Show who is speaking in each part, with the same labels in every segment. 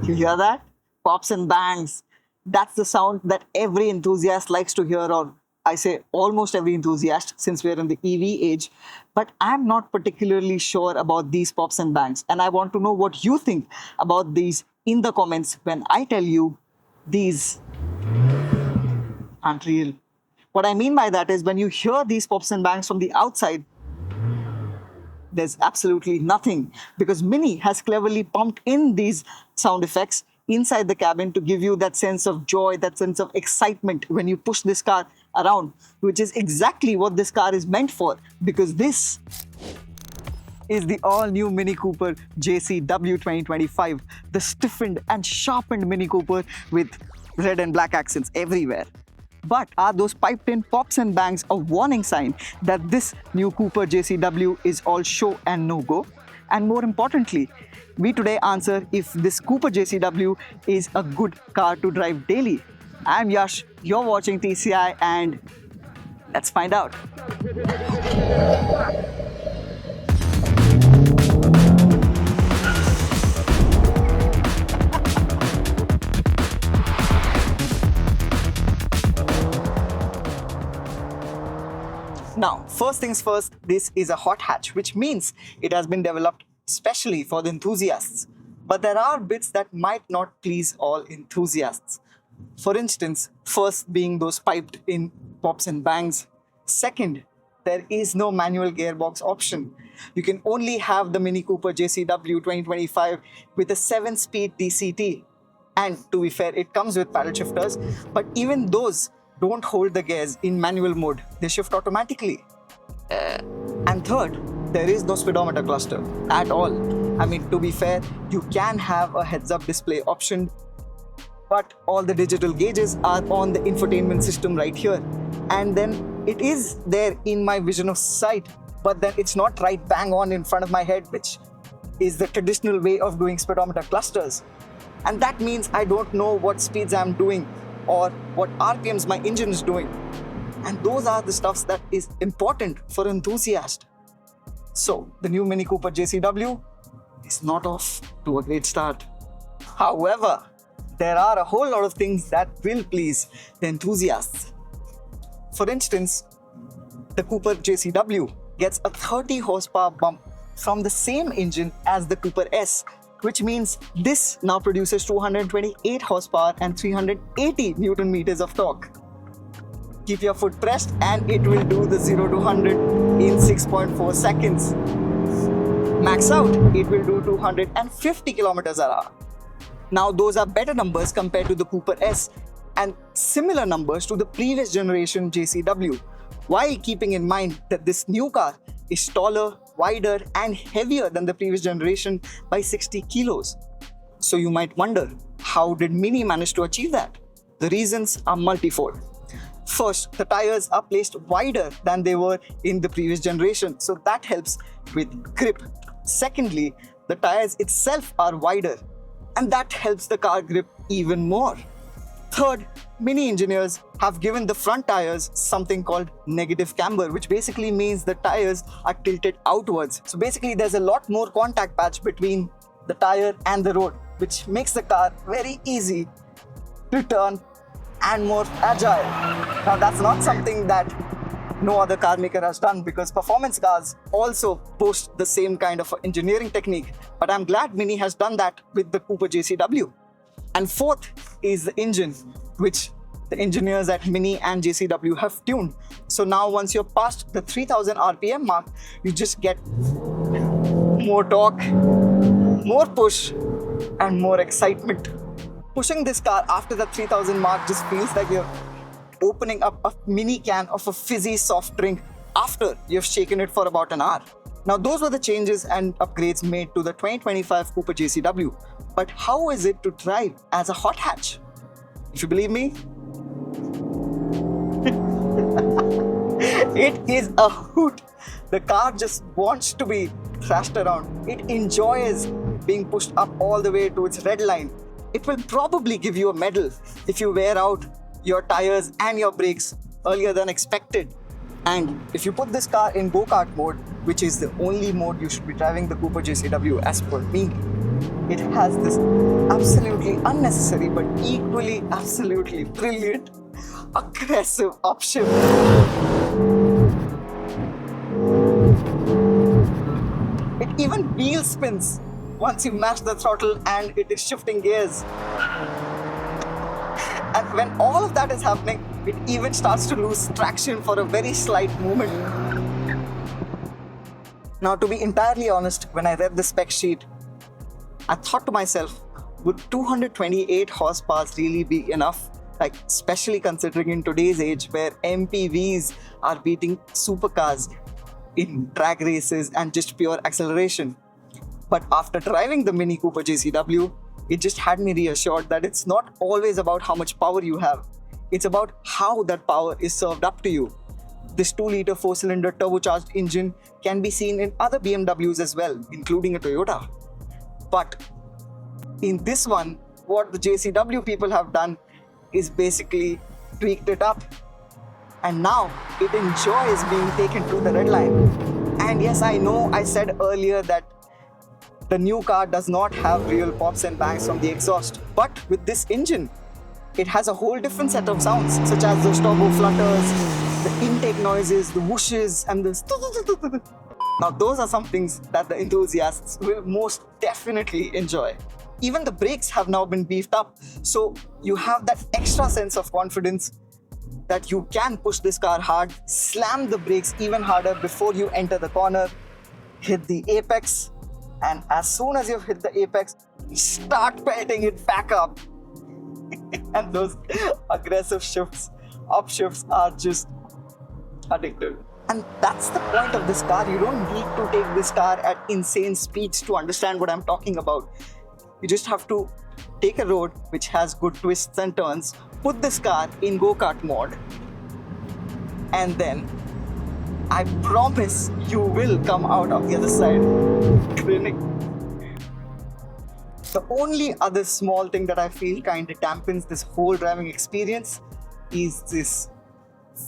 Speaker 1: You hear that? Pops and bangs. That's the sound that every enthusiast likes to hear, or I say almost every enthusiast, since we're in the EV age. But I'm not particularly sure about these pops and bangs. And I want to know what you think about these in the comments when I tell you these aren't real. What I mean by that is when you hear these pops and bangs from the outside, there's absolutely nothing because Mini has cleverly pumped in these sound effects inside the cabin to give you that sense of joy, that sense of excitement when you push this car around, which is exactly what this car is meant for because this is the all-new Mini Cooper JCW 2025, the stiffened and sharpened Mini Cooper with red and black accents everywhere. But are those piped-in pops and bangs a warning sign that this new Cooper JCW is all show and no-go? And more importantly, we today answer if this Cooper JCW is a good car to drive daily. I'm Yash, you're watching TCI, and let's find out. Now, first things first, this is a hot hatch, which means it has been developed specially for the enthusiasts. But there are bits that might not please all enthusiasts. For instance, first being those piped in pops and bangs. Second, there is no manual gearbox option. You can only have the Mini Cooper JCW 2025 with a 7-speed DCT. And to be fair, it comes with paddle shifters, but even those don't hold the gears in manual mode. They shift automatically. And third, there is no speedometer cluster at all. I mean, to be fair, you can have a heads-up display option, but all the digital gauges are on the infotainment system right here. And then it is there in my vision of sight, but then it's not right bang on in front of my head, which is the traditional way of doing speedometer clusters. And that means I don't know what speeds I'm doing or what RPMs my engine is doing. And those are the stuffs that is important for enthusiasts. So the new Mini Cooper JCW is not off to a great start. However, there are a whole lot of things that will please the enthusiasts. For instance, the Cooper JCW gets a 30 horsepower bump from the same engine as the Cooper S, which means this now produces 228 horsepower and 380 Newton meters of torque. Keep your foot pressed and it will do the 0 to 100 in 6.4 seconds. Max out, it will do 250 kilometers an hour. Now those are better numbers compared to the Cooper S and similar numbers to the previous generation JCW, while keeping in mind that this new car is taller, wider and heavier than the previous generation by 60 kilos. So you might wonder, how did Mini manage to achieve that? The reasons are multifold. First, the tires are placed wider than they were in the previous generation, so that helps with grip. Secondly, the tires itself are wider, and that helps the car grip even more. Third, Mini engineers have given the front tires something called negative camber, which basically means the tires are tilted outwards. So basically there's a lot more contact patch between the tire and the road, which makes the car very easy to turn and more agile. Now that's not something that no other car maker has done because performance cars also boast the same kind of engineering technique. But I'm glad Mini has done that with the Cooper JCW. And fourth is the engine, which the engineers at Mini and JCW have tuned. So now once you're past the 3000 RPM mark, you just get more torque, more push, and more excitement. Pushing this car after the 3000 mark just feels like you're opening up a mini can of a fizzy soft drink after you've shaken it for about an hour. Now those were the changes and upgrades made to the 2025 Cooper JCW. But how is it to drive as a hot hatch? If you believe me, it is a hoot. The car just wants to be thrashed around. It enjoys being pushed up all the way to its red line. It will probably give you a medal if you wear out your tires and your brakes earlier than expected. And if you put this car in Go-Kart mode, which is the only mode you should be driving the Cooper JCW as per me, it has this absolutely unnecessary but equally absolutely brilliant aggressive upshift. It even wheel spins once you mash the throttle and it is shifting gears. And when all of that is happening, it even starts to lose traction for a very slight movement. Now, to be entirely honest, when I read the spec sheet, I thought to myself, would 228 horsepower really be enough? Like, especially considering in today's age where MPVs are beating supercars in drag races and just pure acceleration. But after driving the Mini Cooper JCW, it just had me reassured that it's not always about how much power you have. It's about how that power is served up to you. This 2-liter 4-cylinder turbocharged engine can be seen in other BMWs as well, including a Toyota. But in this one, what the JCW people have done is basically tweaked it up. And now it enjoys being taken to the red line. And yes, I know I said earlier that the new car does not have real pops and bangs from the exhaust. But with this engine, it has a whole different set of sounds, such as those turbo flutters, the intake noises, the whooshes, and the... Now those are some things that the enthusiasts will most definitely enjoy. Even the brakes have now been beefed up, so you have that extra sense of confidence that you can push this car hard, slam the brakes even harder before you enter the corner, hit the apex, and as soon as you've hit the apex, start pelting it back up. And those aggressive shifts, upshifts are just addictive. And that's the point of this car. You don't need to take this car at insane speeds to understand what I'm talking about. You just have to take a road which has good twists and turns, put this car in Go-Kart mode, and then I promise you will come out of the other side grinning. The only other small thing that I feel kind of dampens this whole driving experience is this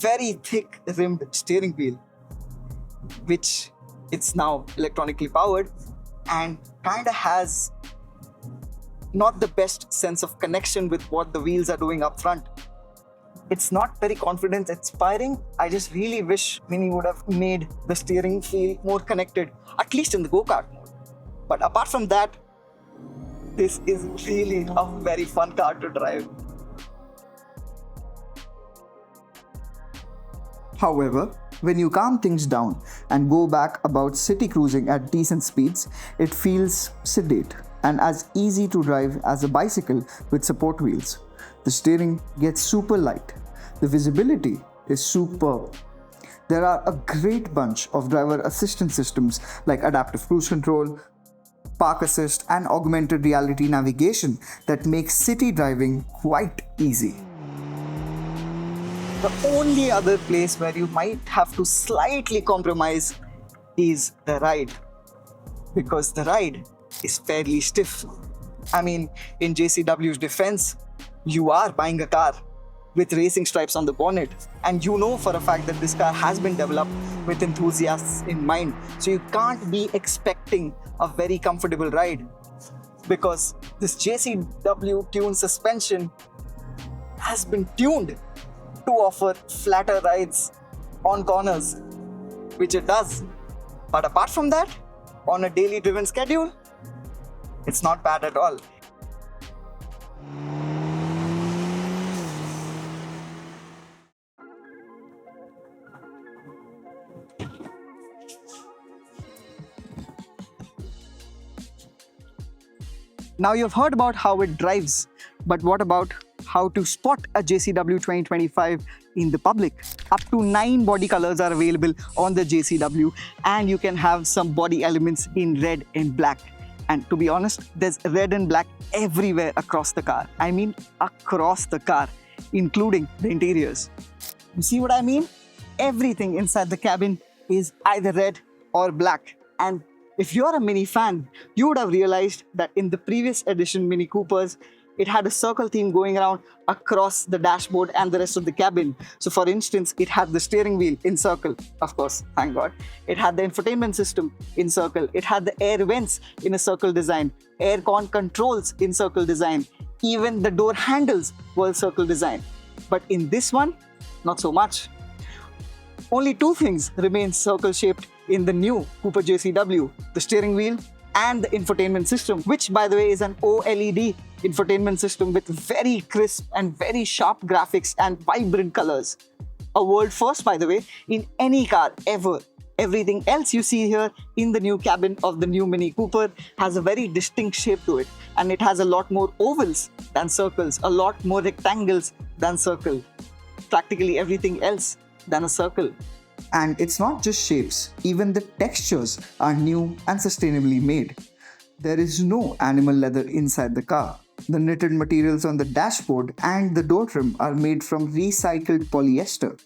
Speaker 1: very thick rimmed steering wheel, which it's now electronically powered and kind of has not the best sense of connection with what the wheels are doing up front. It's not very confidence inspiring. I just really wish Mini would have made the steering feel more connected, at least in the go-kart mode. But apart from that, this is really a very fun car to drive.
Speaker 2: However, when you calm things down and go back about city cruising at decent speeds, it feels sedate and as easy to drive as a bicycle with support wheels. The steering gets super light. The visibility is superb. There are a great bunch of driver assistance systems like adaptive cruise control, park assist, and augmented reality navigation that make city driving quite easy.
Speaker 1: The only other place where you might have to slightly compromise is the ride, because the ride is fairly stiff. I mean, in JCW's defense, you are buying a car with racing stripes on the bonnet, and you know for a fact that this car has been developed with enthusiasts in mind. So you can't be expecting a very comfortable ride, because this JCW tuned suspension has been tuned to offer flatter rides on corners, which it does. But apart from that, on a daily driven schedule, it's not bad at all. Now you've heard about how it drives, but what about how to spot a JCW 2025 in the public? Up to 9 body colors are available on the JCW, and you can have some body elements in red and black. And to be honest, there's red and black everywhere across the car. I mean, across the car, including the interiors. You see what I mean? Everything inside the cabin is either red or black. And if you're a Mini fan, you would have realized that in the previous edition Mini Coopers, it had a circle theme going around across the dashboard and the rest of the cabin. So for instance, it had the steering wheel in circle, of course, thank God. It had the infotainment system in circle. It had the air vents in a circle design, air con controls in circle design. Even the door handles were circle design. But in this one, not so much. Only two things remain circle shaped in the new Cooper JCW, the steering wheel and the infotainment system, which by the way is an OLED infotainment system with very crisp and very sharp graphics and vibrant colors. A world first, by the way, in any car ever. Everything else you see here in the new cabin of the new Mini Cooper has a very distinct shape to it, and it has a lot more ovals than circles, a lot more rectangles than circle, practically everything else than a circle.
Speaker 2: And it's not just shapes, even the textures are new and sustainably made. There is no animal leather inside the car. The knitted materials on the dashboard and the door trim are made from recycled polyester.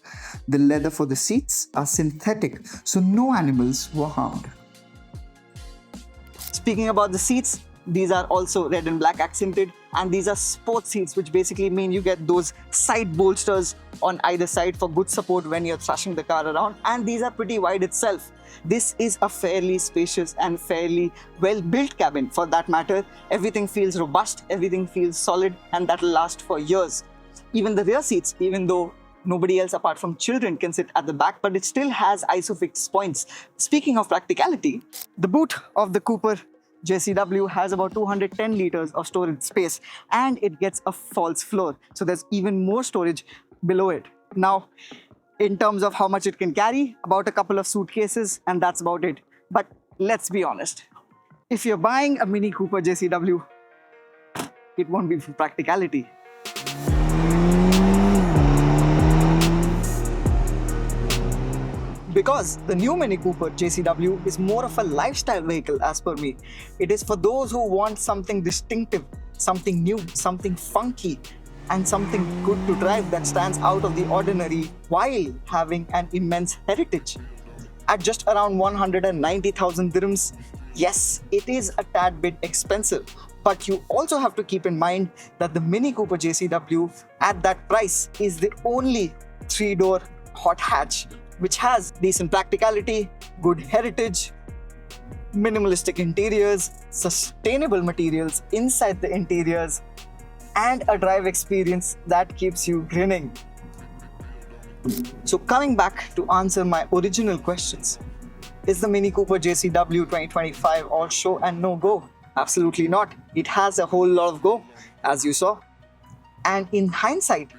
Speaker 2: The leather for the seats are synthetic, so no animals were harmed.
Speaker 1: Speaking about the seats, these are also red and black accented, and these are sports seats, which basically mean you get those side bolsters on either side for good support when you're thrashing the car around, and these are pretty wide itself. This is a fairly spacious and fairly well-built cabin for that matter. Everything feels robust, everything feels solid, and that'll last for years. Even the rear seats, even though nobody else apart from children can sit at the back, but it still has ISOFIX points. Speaking of practicality, the boot of the Cooper JCW has about 210 liters of storage space, and it gets a false floor. So there's even more storage below it. Now, in terms of how much it can carry, about a couple of suitcases, and that's about it. But let's be honest, if you're buying a Mini Cooper JCW, it won't be for practicality. Because the new Mini Cooper JCW is more of a lifestyle vehicle as per me. It is for those who want something distinctive, something new, something funky, and something good to drive that stands out of the ordinary while having an immense heritage. At just around 190,000 dirhams, yes, it is a tad bit expensive, but you also have to keep in mind that the Mini Cooper JCW at that price is the only 3-door hot hatch which has decent practicality, good heritage, minimalistic interiors, sustainable materials inside the interiors, and a drive experience that keeps you grinning. So coming back to answer my original questions, is the Mini Cooper JCW 2025 all show and no go? Absolutely not. It has a whole lot of go, as you saw. And in hindsight,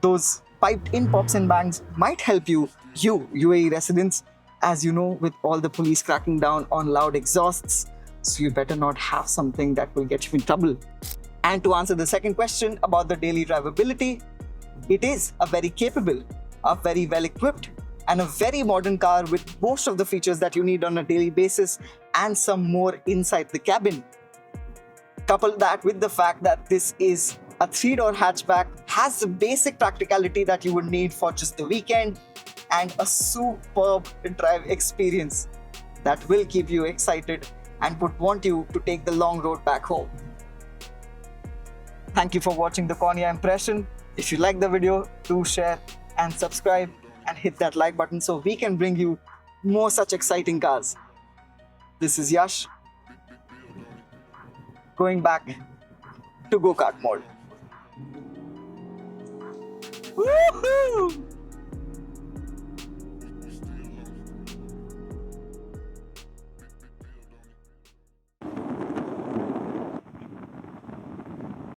Speaker 1: those piped in pops and bangs might help you UAE residents, as you know, with all the police cracking down on loud exhausts. So you better not have something that will get you in trouble. And to answer the second question about the daily drivability, it is a very capable, a very well equipped, and a very modern car with most of the features that you need on a daily basis and some more inside the cabin. Couple that with the fact that this is a 3-door hatchback, has the basic practicality that you would need for just the weekend, and a superb drive experience that will keep you excited and would want you to take the long road back home. Thank you for watching the Cornea impression. If you like the video, do share and subscribe and hit that like button so we can bring you more such exciting cars. This is Yash, going back to Go-Kart Mode. Woohoo!